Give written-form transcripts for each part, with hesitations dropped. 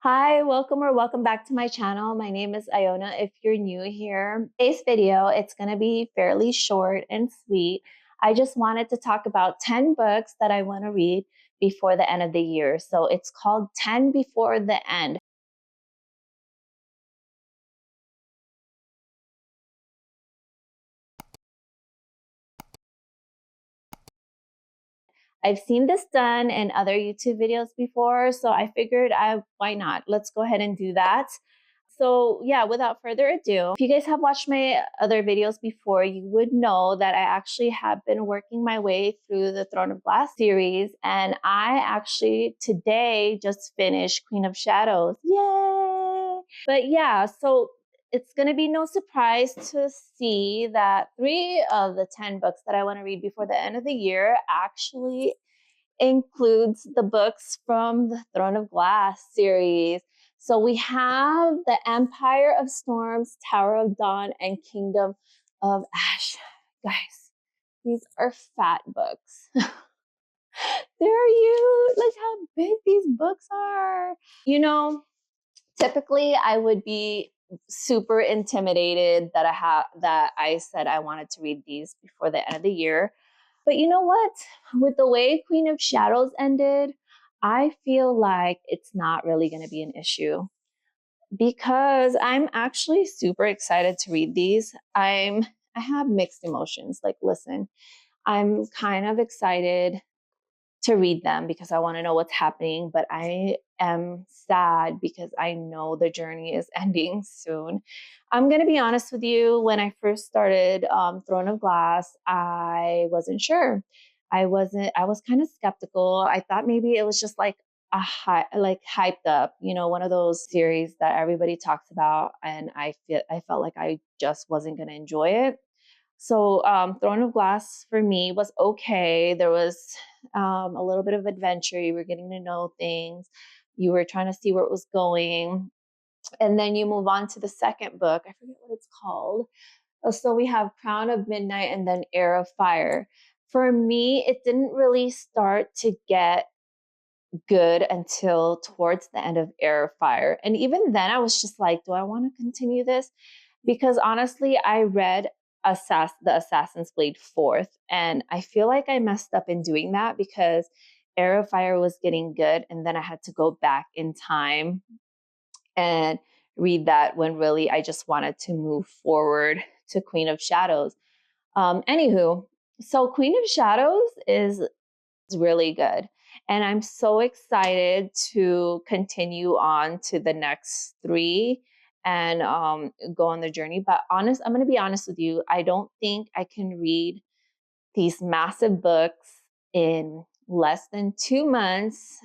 Hi, welcome back to my channel. My name is Iona. If you're new here, today's video, it's going to be fairly short and sweet. I just wanted to talk about 10 books that I want to read before the end of the year. So it's called 10 Before the End. I've seen this done in other YouTube videos before, so I figured why not? Let's go ahead and do that. So yeah, without further ado, if you guys have watched my other videos before, you would know that I actually have been working my way through the Throne of Glass series, and I actually today just finished Queen of Shadows. Yay! But yeah, so it's going to be no surprise to see that 3 of the 10 books that I want to read before the end of the year actually includes the books from the Throne of Glass series. So we have The Empire of Storms, Tower of Dawn, and Kingdom of Ash. Guys, these are fat books. They're huge. Look how big these books are. You know, typically I would be super intimidated that I said I wanted to read these before the end of the year. But you know what? With the way Queen of Shadows ended, I feel like it's not really going to be an issue because I'm actually super excited to read these. I have mixed emotions. Like, listen, I'm kind of excited to read them because I want to know what's happening, but I am sad because I know the journey is ending soon. I'm going to be honest with you. When I first started Throne of Glass, I wasn't sure. I was kind of skeptical. I thought maybe it was just like hyped up, one of those series that everybody talks about. And I felt like I just wasn't going to enjoy it. So Throne of Glass for me was okay. There was a little bit of adventure. You were getting to know things. You were trying to see where it was going. And then you move on to the second book. I forget what it's called. So we have Crown of Midnight and then Heir of Fire. For me, it didn't really start to get good until towards the end of Heir of Fire. And even then, I was just like, do I want to continue this? Because honestly, I read the Assassin's Blade 4th, and I feel like I messed up in doing that because Heir of Fire was getting good, and then I had to go back in time and read that when really I just wanted to move forward to Queen of Shadows. Anywho, so Queen of Shadows is really good. And I'm so excited to continue on to the next 3 and go on the journey. But I'm going to be honest with you. I don't think I can read these massive books in less than 2 months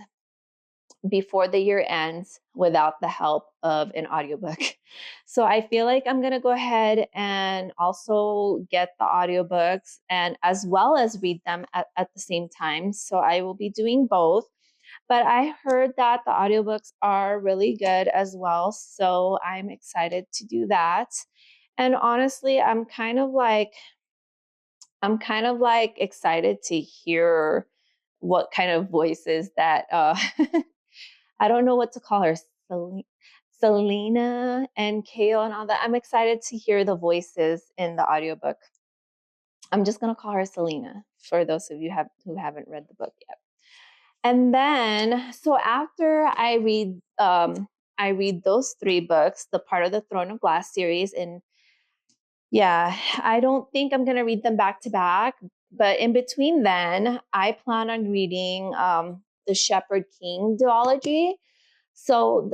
before the year ends without the help of an audiobook. So I feel like I'm going to go ahead and also get the audiobooks and as well as read them at the same time. So I will be doing both. But I heard that the audiobooks are really good as well. So I'm excited to do that. And honestly, I'm kind of like excited to hear what kind of voices that I don't know what to call her, Selena and Kale and all that. I'm excited to hear the voices in the audiobook. I'm just going to call her Selena for those of you who haven't read the book yet. And then, so after I read those 3 books, the part of the Throne of Glass series, and yeah, I don't think I'm going to read them back to back, but in between then, I plan on reading the Shepherd King duology. So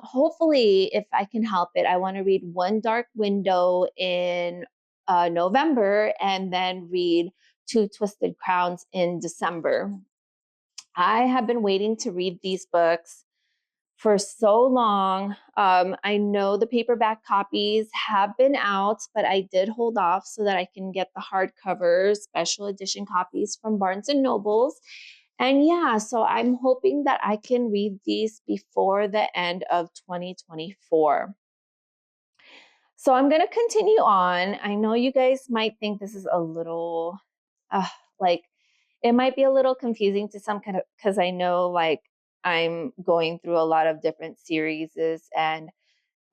hopefully, if I can help it, I want to read One Dark Window in November and then read Two Twisted Crowns in December. I have been waiting to read these books for so long. I know the paperback copies have been out, but I did hold off so that I can get the hardcover special edition copies from Barnes and Nobles. And yeah, so I'm hoping that I can read these before the end of 2024. So I'm going to continue on. I know you guys might think this is a little like it might be a little confusing to some kind of because I know like I'm going through a lot of different series and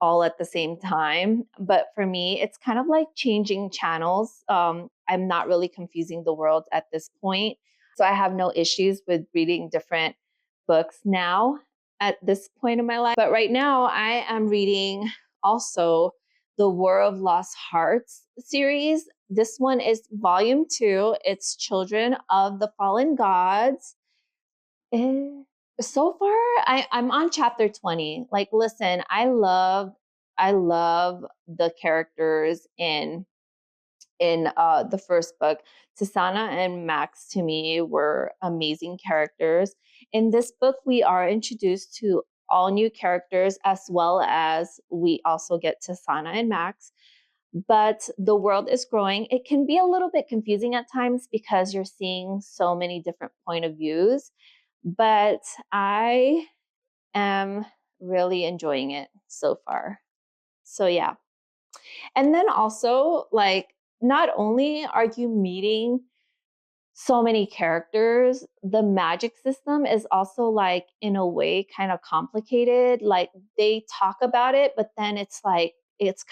all at the same time. But for me, it's kind of like changing channels. I'm not really confusing the world at this point. So I have no issues with reading different books now at this point in my life. But right now, I am reading also the War of Lost Hearts series. This one is volume 2. It's Children of the Fallen Gods. So far, I'm on chapter 20. Like, listen, I love the characters in the first book. Tisana and Max to me were amazing characters. In this book, we are introduced to all new characters, as well as we also get Tisana and Max. But the world is growing. It can be a little bit confusing at times because you're seeing so many different point of views, but I am really enjoying it so far. So yeah. And then also, like, not only are you meeting so many characters, the magic system is also, like, in a way kind of complicated. Like, they talk about it, but then it's like, it's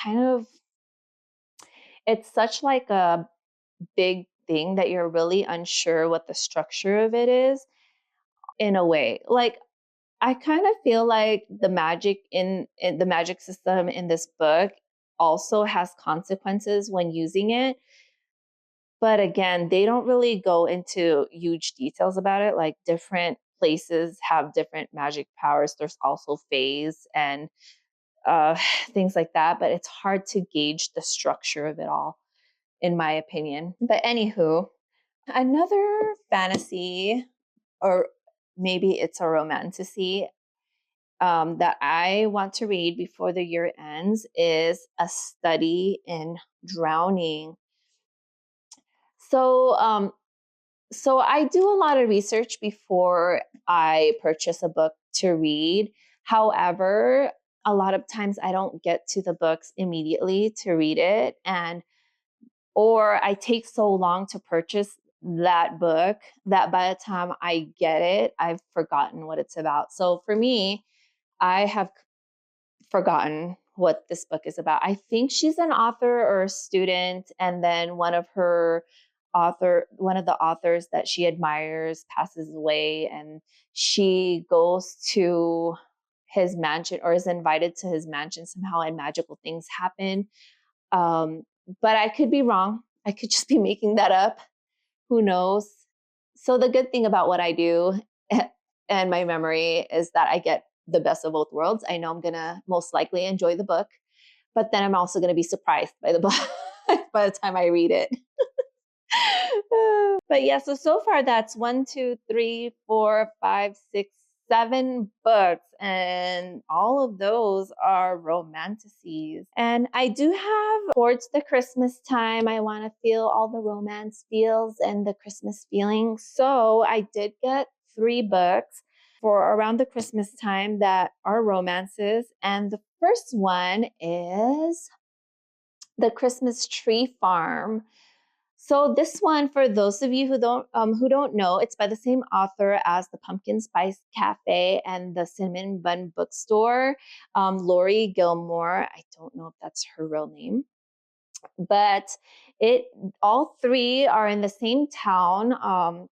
such like a big thing that you're really unsure what the structure of it is in a way. Like, I kind of feel like the magic in the magic system in this book also has consequences when using it. But again, they don't really go into huge details about it. Like, different places have different magic powers. There's also phase and things like that. But it's hard to gauge the structure of it all, in my opinion. But anywho, another fantasy, or maybe it's a romantasy, that I want to read before the year ends is A Study in Drowning. So I do a lot of research before I purchase a book to read. However, a lot of times I don't get to the books immediately to read it, or I take so long to purchase that book that by the time I get it, I've forgotten what it's about. So for me, I have forgotten what this book is about. I think she's an author or a student, and then one of the authors that she admires passes away, and she goes to his mansion, or is invited to his mansion somehow, and magical things happen. But I could be wrong. I could just be making that up. Who knows? So the good thing about what I do and my memory is that I get the best of both worlds. I know I'm going to most likely enjoy the book, but then I'm also going to be surprised by the book by the time I read it. But yeah, so far that's 1, 2, 3, 4, 5, 6, 7 books, and all of those are romantasies. And I do have, towards the Christmas time, I want to feel all the romance feels and the Christmas feelings. So I did get 3 books for around the Christmas time that are romances. And the first one is The Christmas Tree Farm. So this one, for those of you who don't know, it's by the same author as the Pumpkin Spice Cafe and the Cinnamon Bun Bookstore, Laurie Gilmore. I don't know if that's her real name, but all 3 are in the same town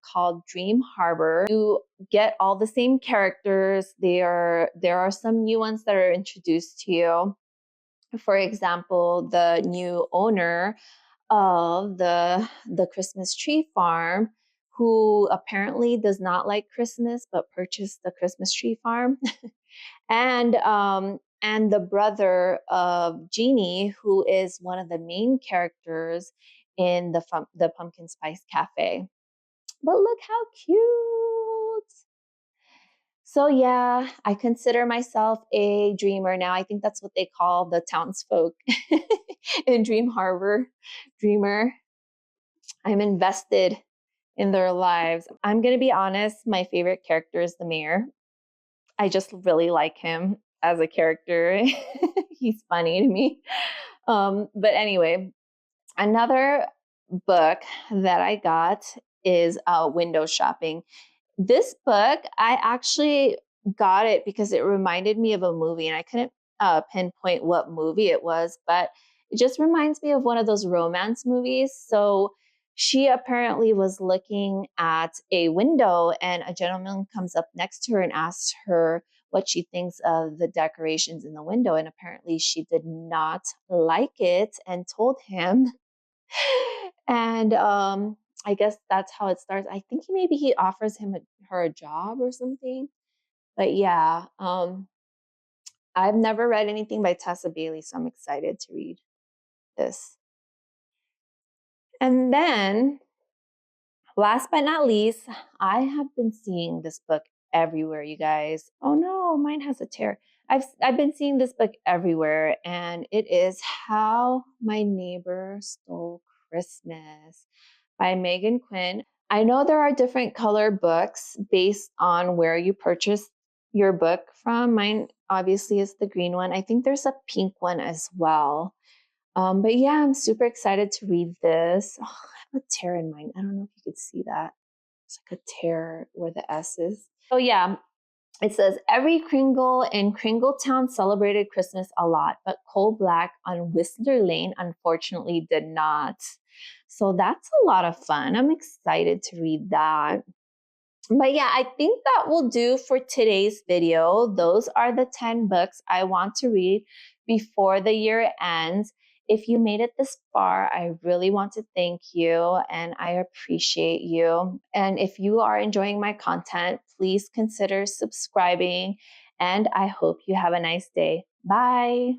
called Dream Harbor. You get all the same characters. There are some new ones that are introduced to you. For example, the new owner of the Christmas Tree Farm, who apparently does not like Christmas but purchased the Christmas Tree Farm, and the brother of Jeannie, who is one of the main characters in the Pumpkin Spice Cafe. But look how cute! So yeah, I consider myself a dreamer now. I think that's what they call the townsfolk in Dream Harbor. Dreamer. I'm invested in their lives. I'm going to be honest, my favorite character is the mayor. I just really like him as a character. He's funny to me. But anyway, another book that I got is Window Shopping. This book, I actually got it because it reminded me of a movie, and I couldn't pinpoint what movie it was, but it just reminds me of one of those romance movies. So she apparently was looking at a window, and a gentleman comes up next to her and asks her what she thinks of the decorations in the window. And apparently she did not like it and told him. And I guess that's how it starts. I think maybe he offers her a job or something. But yeah, I've never read anything by Tessa Bailey, so I'm excited to read this. And then, last but not least, I have been seeing this book everywhere, you guys. Oh no, mine has a tear. I've been seeing this book everywhere, and it is How My Neighbor Stole Christmas by Meghan Quinn. I know there are different color books based on where you purchase your book from. Mine obviously is the green one. I think there's a pink one as well. But yeah, I'm super excited to read this. Oh, I have a tear in mine. I don't know if you could see that. It's like a tear where the S is. So yeah, it says, every Kringle in Kringletown celebrated Christmas a lot, but Coal Black on Whistler Lane unfortunately did not. So that's a lot of fun. I'm excited to read that. But yeah, I think that will do for today's video. Those are the 10 books I want to read before the year ends. If you made it this far, I really want to thank you and I appreciate you. And if you are enjoying my content, please consider subscribing. And I hope you have a nice day. Bye.